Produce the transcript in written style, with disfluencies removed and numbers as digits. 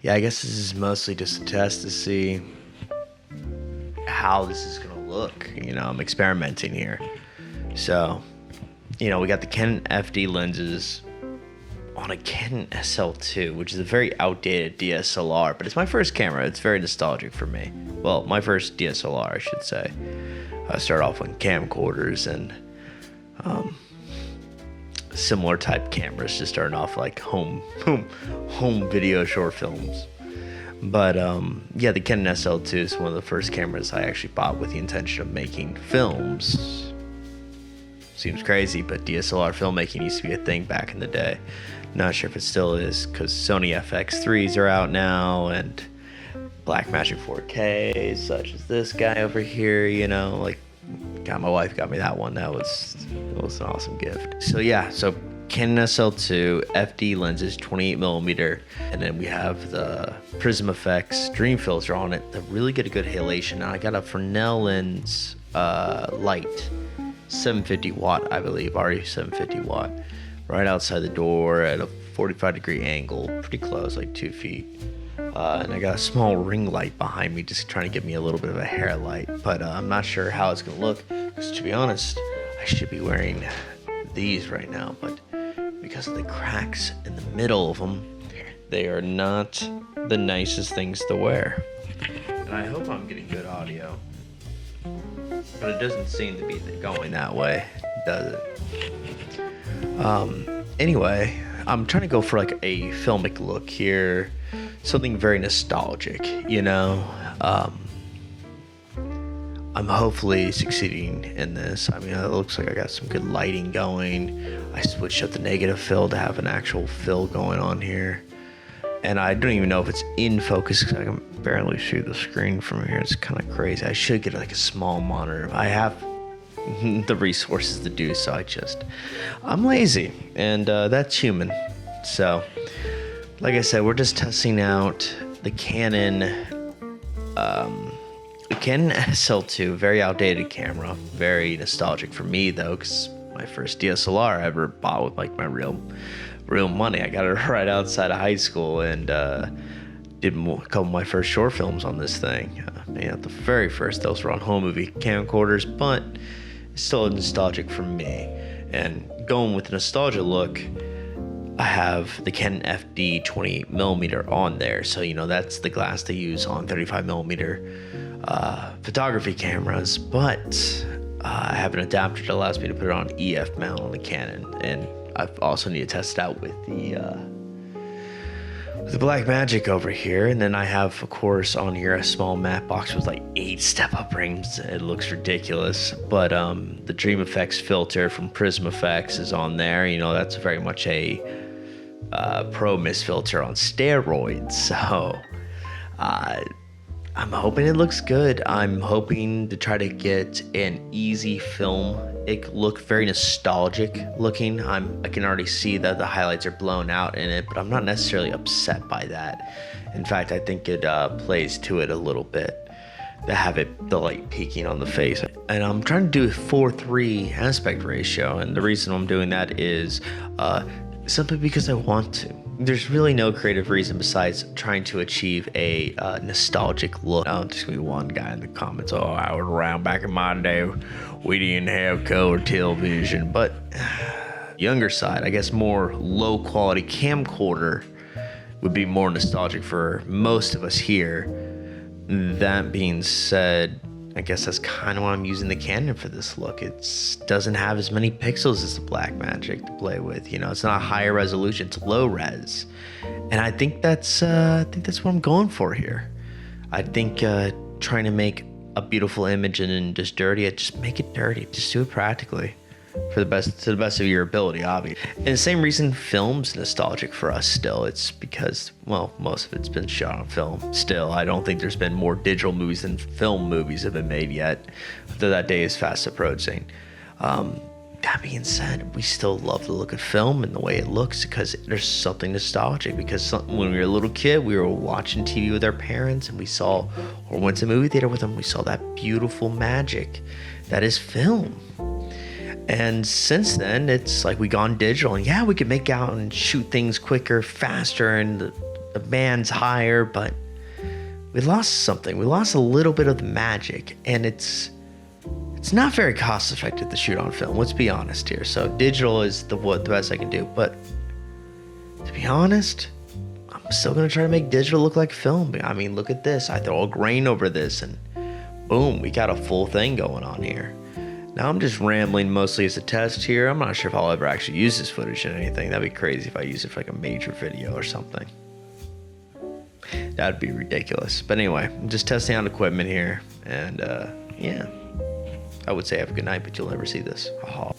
Yeah, I guess this is mostly just a test to see how this is gonna look. I'm experimenting here. So, we got the Canon FD lenses on a Canon SL2, which is a very outdated DSLR, but it's my first camera. It's very nostalgic for me. Well, my first DSLR, I should say. I started off with camcorders and similar type cameras, just starting off like home video short films. But yeah, the Canon SL2 is one of the first cameras I actually bought with the intention of making films. Seems crazy, but DSLR filmmaking used to be a thing back in the day. Not sure if it still is, because Sony FX3s are out now, and Blackmagic 4K, such as this guy over here, my wife got me that one. That was an awesome gift. So yeah, so Canon SL2 FD lenses, 28mm, and then we have the Prism Effects Dream filter on it to really get a good halation. Now I got a Fresnel lens light, 750 watt, I believe, RE 750 watt, right outside the door at a 45-degree angle, pretty close, like 2 feet. And I got a small ring light behind me, just trying to give me a little bit of a hair light. But I'm not sure how it's going to look, because to be honest, I should be wearing these right now. But because of the cracks in the middle of them, they are not the nicest things to wear. And I hope I'm getting good audio. But it doesn't seem to be going that way, does it? Anyway, I'm trying to go for like a filmic look here. Something very nostalgic, I'm hopefully succeeding in this. I mean, it looks like I got some good lighting going. I switched up the negative fill to have an actual fill going on here. And I don't even know if it's in focus because I can barely see the screen from here. It's kind of crazy. I should get like a small monitor. I have the resources to do so. I'm lazy, and that's human. So, like I said, we're just testing out the Canon SL2, very outdated camera, very nostalgic for me though, because my first DSLR I ever bought with like my real money. I got it right outside of high school, and did a couple of my first short films on this thing. The very first, those were on home movie camcorders, but it's still nostalgic for me. And going with the nostalgia look, I have the Canon FD 28mm on there. So, that's the glass they use on 35mm photography cameras. But I have an adapter that allows me to put it on EF mount on the Canon. And I also need to test it out with the Blackmagic over here. And then I have, of course, on here a small matte box with like 8 step-up rings. It looks ridiculous. But the Dream Effects filter from Prism Effects is on there. That's very much a pro mist filter on steroids. So I'm hoping it looks good. I'm hoping to try to get an easy film. It look very nostalgic looking. I can already see that the highlights are blown out in it, but I'm not necessarily upset by that. In fact, I think it plays to it a little bit to have the light peeking on the face. And I'm trying to do a 4:3 aspect ratio, and the reason I'm doing that is simply because I want to. There's really no creative reason besides trying to achieve a nostalgic look. There's gonna be one guy in the comments, "Oh, I was around back in my day. We didn't have color television." But younger side, I guess more low quality camcorder would be more nostalgic for most of us here. That being said, I guess that's kind of why I'm using the Canon for this look. It doesn't have as many pixels as the Blackmagic to play with. It's not a higher resolution; it's low res, and I think that's what I'm going for here. I think trying to make a beautiful image and then just dirty it, just make it dirty. Just do it practically, to the best of your ability, obviously. And the same reason film's nostalgic for us still. It's because, well, most of it's been shot on film. Still, I don't think there's been more digital movies than film movies have been made yet, though that day is fast approaching. That being said, we still love the look of film and the way it looks because there's something nostalgic. Because when we were a little kid, we were watching TV with our parents and we saw, or went to the movie theater with them, we saw that beautiful magic that is film. And since then, it's like we gone digital, and yeah, we could make out and shoot things quicker, faster, and the band's higher, but we lost something. We lost a little bit of the magic, and it's not very cost effective to shoot on film. Let's be honest here. So digital is the best I can do, but to be honest, I'm still gonna try to make digital look like film. I mean, look at this. I throw a grain over this, and boom, we got a full thing going on here. Now I'm just rambling mostly as a test here. I'm not sure if I'll ever actually use this footage in anything. That'd be crazy if I use it for like a major video or something. That'd be ridiculous. But anyway, I'm just testing out equipment here. And yeah, I would say have a good night, but you'll never see this. Aha.